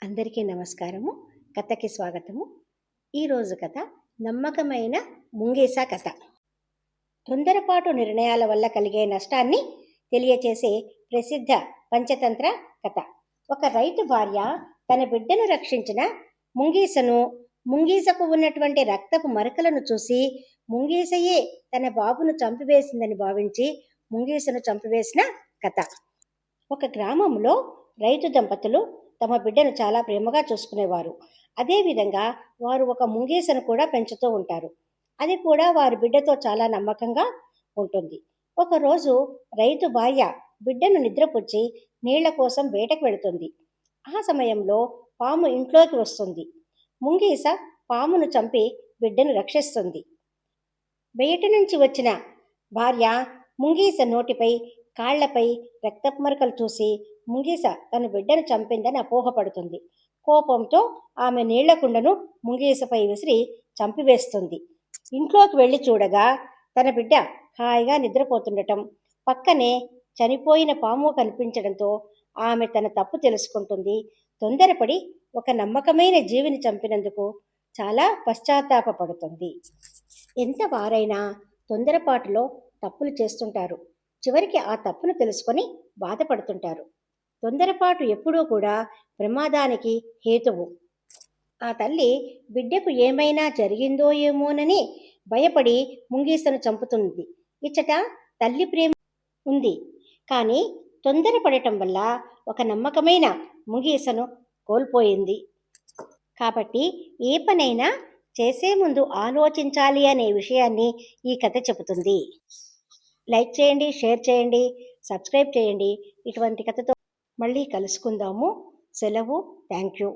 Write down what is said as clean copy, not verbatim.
అందరికీ నమస్కారము. కథకి స్వాగతము. ఈరోజు కథ నమ్మకమైన ముంగీస కథ. తొందరపాటు నిర్ణయాల వల్ల కలిగే నష్టాన్ని తెలియచేసే ప్రసిద్ధ పంచతంత్ర కథ. ఒక రైతు భార్య తన బిడ్డను రక్షించిన ముంగీసకు ఉన్నటువంటి రక్తపు మరకలను చూసి ముంగీసయే తన బాబును చంపివేసిందని భావించి ముంగీసను చంపివేసిన కథ. ఒక గ్రామంలో రైతు దంపతులు తమ బిడ్డను చాలా ప్రేమగా చూసుకునేవారు. అదేవిధంగా వారు ఒక ముంగీసను కూడా పెంచుతూ ఉంటారు. అది కూడా వారి బిడ్డతో చాలా నమ్మకంగా ఉంటుంది. ఒకరోజు రైతు భార్య బిడ్డను నిద్రపుచ్చి నీళ్ల కోసం వేటకు వెళుతుంది. ఆ సమయంలో పాము ఇంట్లోకి వస్తుంది. ముంగీస పామును చంపి బిడ్డను రక్షిస్తుంది. బయట నుంచి వచ్చిన భార్య ముంగీస నోటిపై కాళ్లపై రక్తపు మరకలు చూసి ముంగీస తన బిడ్డను చంపిందని అపోహపడుతుంది. కోపంతో ఆమె నీళ్ల కుండను ముంగీసపై విసిరి చంపివేస్తుంది. ఇంట్లోకి వెళ్ళి చూడగా తన బిడ్డ హాయిగా నిద్రపోతుండటం, పక్కనే చనిపోయిన పాము కనిపించడంతో ఆమె తన తప్పు తెలుసుకుంటుంది. తొందరపడి ఒక నమ్మకమైన జీవిని చంపినందుకు చాలా పశ్చాత్తాపపడుతుంది. ఎంత వారైనా తొందరపాటులో తప్పులు చేస్తుంటారు. చివరికి ఆ తప్పును తెలుసుకొని బాధపడుతుంటారు. తొందరపాటు ఎప్పుడూ కూడా ప్రమాదానికి హేతువు. ఆ తల్లి బిడ్డకు ఏమైనా జరిగిందో ఏమోనని భయపడి ముంగీసను చంపుతుంది. ఇచ్చట తల్లి ప్రేమ ఉంది, కానీ తొందరపడటం వల్ల ఒక నమ్మకమైన ముంగీసను కోల్పోయింది. కాబట్టి ఏ పనైనా చేసే ముందు ఆలోచించాలి అనే విషయాన్ని ఈ కథ చెబుతుంది. లైక్ చేయండి, షేర్ చేయండి, సబ్స్క్రైబ్ చేయండి. ఇటువంటి కథతో మళ్ళీ కలుసుకుందాము. సెలవు. Thank you.